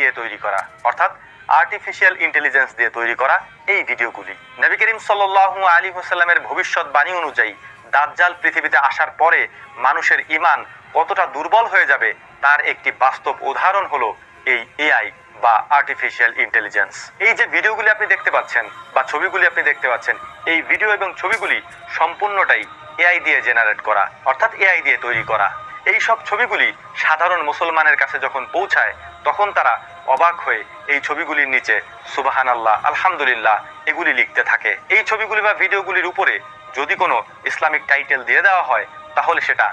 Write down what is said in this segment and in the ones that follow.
দিয়ে তৈরি করা, অর্থাৎ আর্টিফিশিয়াল ইন্টেলিজেন্স দিয়ে তৈরি করা এই ভিডিওগুলি। নবী করিম সাল্লাল্লাহু আলাইহি ওয়াসাল্লামের ভবিষ্যৎবাণী অনুযায়ী দাজ্জাল পৃথিবীতে আসার পরে মানুষের ঈমান কতটা দুর্বল হয়ে যাবে তার একটি বাস্তব উদাহরণ হলো এই এআই বা আর্টিফিশিয়াল ইন্টেলিজেন্স। এই যে ভিডিওগুলি আপনি দেখতে পাচ্ছেন বা ছবিগুলি আপনি দেখতে পাচ্ছেন, এই ভিডিও এবং ছবিগুলি সম্পূর্ণটাই এআই দিয়ে জেনারেট করা, অর্থাৎ এআই দিয়ে তৈরি করা। এই সব ছবিগুলি সাধারণ মুসলমানের কাছে যখন পৌঁছায় তখন তারা অবাক হয়ে এই ছবিগুলির নিচে সুবহানাল্লাহ, আলহামদুলিল্লাহ এগুলি লিখতে থাকে। এই ছবিগুলি বা ভিডিওগুলির উপরে যদি কোনো ইসলামিক টাইটেল দিয়ে দেওয়া হয় তাহলে সেটা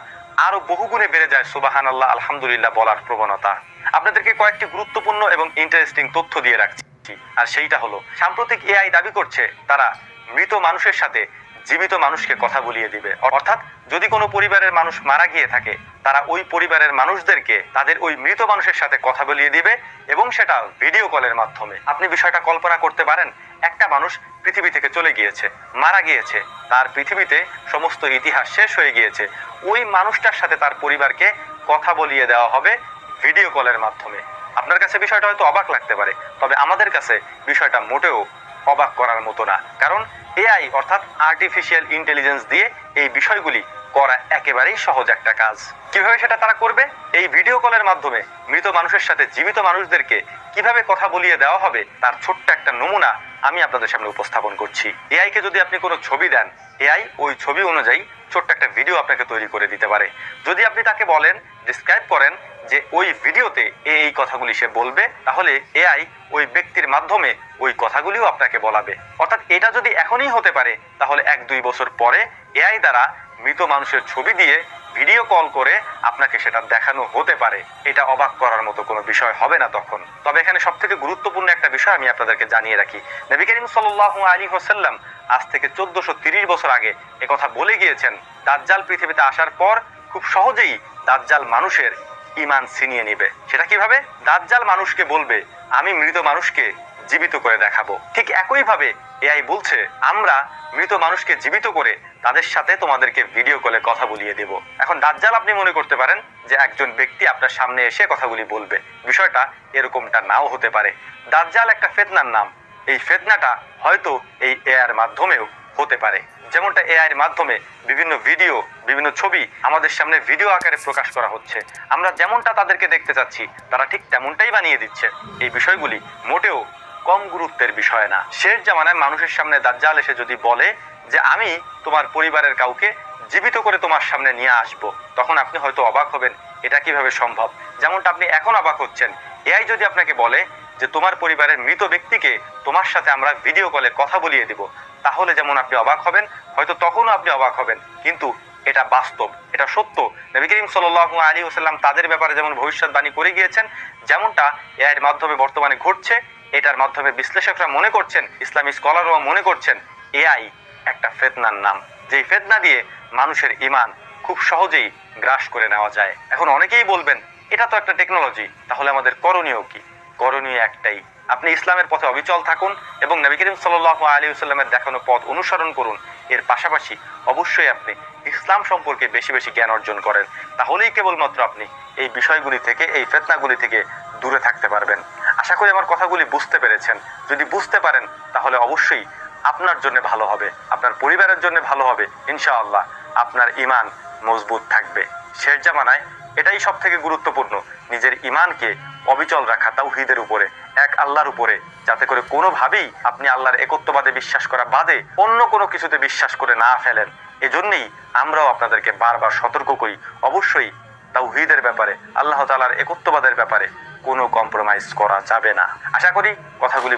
আরো বহুগুণে বেড়ে যায় সুবহানাল্লাহ, আলহামদুলিল্লাহ বলার প্রবণতা। আপনাদেরকে কয়েকটি গুরুত্বপূর্ণ এবং ইন্টারেস্টিং তথ্য দিয়ে রাখছি, আর সেইটা হলো সাম্প্রতিক এআই দাবি করছে তারা মৃত মানুষের সাথে জীবিত মানুষকে কথা বলিয়ে দিবে। অর্থাৎ যদি কোনো পরিবারের মানুষ মারা গিয়ে থাকে তারা ওই পরিবারের মানুষদেরকে তাদের ওই মৃত মানুষের সাথে কথা বলিয়ে দিবে এবং সেটা ভিডিও কলের মাধ্যমে। আপনি বিষয়টা কল্পনা করতে পারেন, একটা মানুষ পৃথিবী থেকে চলে গিয়েছে, মারা গিয়েছে, তার পৃথিবীতে সমস্ত ইতিহাস শেষ হয়ে গিয়েছে, ওই মানুষটার সাথে তার পরিবারকে কথা বলিয়ে দেওয়া হবে ভিডিও কলের মাধ্যমে। আপনার কাছে বিষয়টা হয়তো অবাক লাগতে পারে, তবে আমাদের কাছে বিষয়টা মোটেও অবাক করার মতো না, কারণ এআই অর্থাৎ আর্টিফিশিয়াল ইন্টেলিজেন্স দিয়ে এই বিষয়গুলি করা একেবারেই সহজ একটা কাজ। কিভাবে সেটা তারা করবে? এই ভিডিও কলের মাধ্যমে মৃত মানুষের সাথে জীবিত মানুষদেরকে কিভাবে কথা বলিয়ে দেওয়া হবে তার ছোট্ট একটা নমুনা আমি আপনাদের সামনে উপস্থাপন করছি। এআই কে যদি আপনি কোনো ছবি দেন, এআই ওই ছবি অনুযায়ী ছোট্ট একটা ভিডিও আপনাকে তৈরি করে দিতে পারে। যদি আপনি তাকে বলেন, ডিসক্রাইব করেন যে ওই ভিডিওতে এই কথাগুলি সে বলবে, তাহলে এআই ওই ব্যক্তির মাধ্যমে ওই কথাগুলিও আপনাকে বলাবে। অর্থাৎ এটা যদি এখনই হতে পারে তাহলে 1-2 বছর পরে এআই দ্বারা মৃত মানুষের ছবি দিয়ে ভিডিও কল করে আপনাকে সেটা দেখানো হতে পারে। এটা অবাক করার মতো কোনো বিষয় হবে না তখন। তবে এখানে সবথেকে গুরুত্বপূর্ণ একটা বিষয় আমি আপনাদেরকে জানিয়ে রাখি, নবী করিম সাল্লাল্লাহু আলাইহি ওয়াসাল্লাম আজ থেকে 1430 বছর আগে একথা বলে গিয়েছেন, দাজ্জাল পৃথিবীতে আসার পর খুব সহজেই দাজ্জাল মানুষের ঈমান ছিনিয়ে নেবে। সেটা কিভাবে? দাজ্জাল মানুষকে বলবে আমি মৃত মানুষকে জীবিত করে দেখাবো। ঠিক একইভাবে এআই বলছে আমরা মৃত মানুষকে জীবিত করে তাদের সাথে তোমাদেরকে ভিডিও কলে কথা বলিয়ে দেব। এখন দাজ্জাল আপনি মনে করতে পারেন যে একজন ব্যক্তি আপনার সামনে এসে কথাগুলি বলবে, বিষয়টা এরকমটা নাও হতে পারে। দাজ্জাল একটা ফিতনার নাম, এই ফিতনাটা হয়তো এই এআইয়ের মাধ্যমেও হতে পারে। যেমনটা এআইয়ের মাধ্যমে বিভিন্ন ভিডিও, বিভিন্ন ছবি আমাদের সামনে ভিডিও আকারে প্রকাশ করা হচ্ছে, আমরা যেমনটা তাদেরকে দেখতে চাচ্ছি তারা ঠিক তেমনটাই বানিয়ে দিচ্ছে। এই বিষয়গুলি মোটেও কম গুরুত্বের বিষয় না। শেষ জামানায় মানুষের সামনে দাজ্জাল এসে যদি বলে যে আমি তোমার পরিবারের কাউকে জীবিত করে তোমার সামনে নিয়ে আসব, তখন আপনি হয়তো অবাক হবেন এটা কিভাবে সম্ভব। যেমনটা আপনি এখন অবাক হচ্ছেন, এআই যদি আপনাকে বলে যে তোমার পরিবারের মৃত ব্যক্তিকে তোমার সাথে আমরা ভিডিও কলে কথা বলিয়ে দেব, তাহলে যেমন আপনি অবাক হবেন, হয়তো তখনও আপনি অবাক হবেন, কিন্তু এটা বাস্তব, এটা সত্য। নবী করিম সাল্লাল্লাহু আলাইহি ওয়াসাল্লাম তাদের ব্যাপারে যেমন ভবিষ্যৎবাণী করে গিয়েছেন, যেমনটা এআইয়ের মাধ্যমে বর্তমানে ঘটছে, এটার মাধ্যমে বিশ্লেষকরা মনে করছেন, ইসলামী স্কলাররাও মনে করছেন এআই একটা ফিতনার নাম, যেই ফিতনা দিয়ে মানুষের ঈমান খুব সহজেই গ্রাস করে নেওয়া যায়। এখন অনেকেই বলবেন এটা তো একটা টেকনোলজি, তাহলে আমাদের করণীয় কি? করণীয় একটাই, আপনি ইসলামের পথে অবিচল থাকুন এবং নবী করিম সাল্লাল্লাহু আলাইহি ওয়াসাল্লামের দেখানো পথ অনুসরণ করুন। এর পাশাপাশি অবশ্যই আপনি ইসলাম সম্পর্কে বেশি বেশি জ্ঞান অর্জন করেন, তাহলেই কেবলমাত্র আপনি এই বিষয়গুলি থেকে, এই ফিতনাগুলি থেকে দূরে থাকতে পারবেন। আশা করি আমার কথাগুলি বুঝতে পেরেছেন। যদি বুঝতে পারেন তাহলে অবশ্যই আপনার জন্য ভালো হবে, আপনার পরিবারের জন্য ভালো হবে, ইনশাআল্লাহ আপনার ঈমান মজবুত থাকবে। শেষ জামানায় এটাই সব থেকে গুরুত্বপূর্ণ, নিজের ঈমানকে অবিচল রাখা তাওহীদের উপরে, এক আল্লাহর উপরে, যাতে করে কোনোভাবেই আপনি আল্লাহর একত্ববাদে বিশ্বাস করা বাদে অন্য কোনো কিছুতে বিশ্বাস করে না ফেলেন। এজন্যই আমরাও আপনাদেরকে বারবার সতর্ক করি, অবশ্যই তাওহীদের ব্যাপারে, আল্লাহ তাআলার একত্ববাদের ব্যাপারে কোনো কম্প্রোমাইজ করা যাবে না। আশা করি কথাগুলি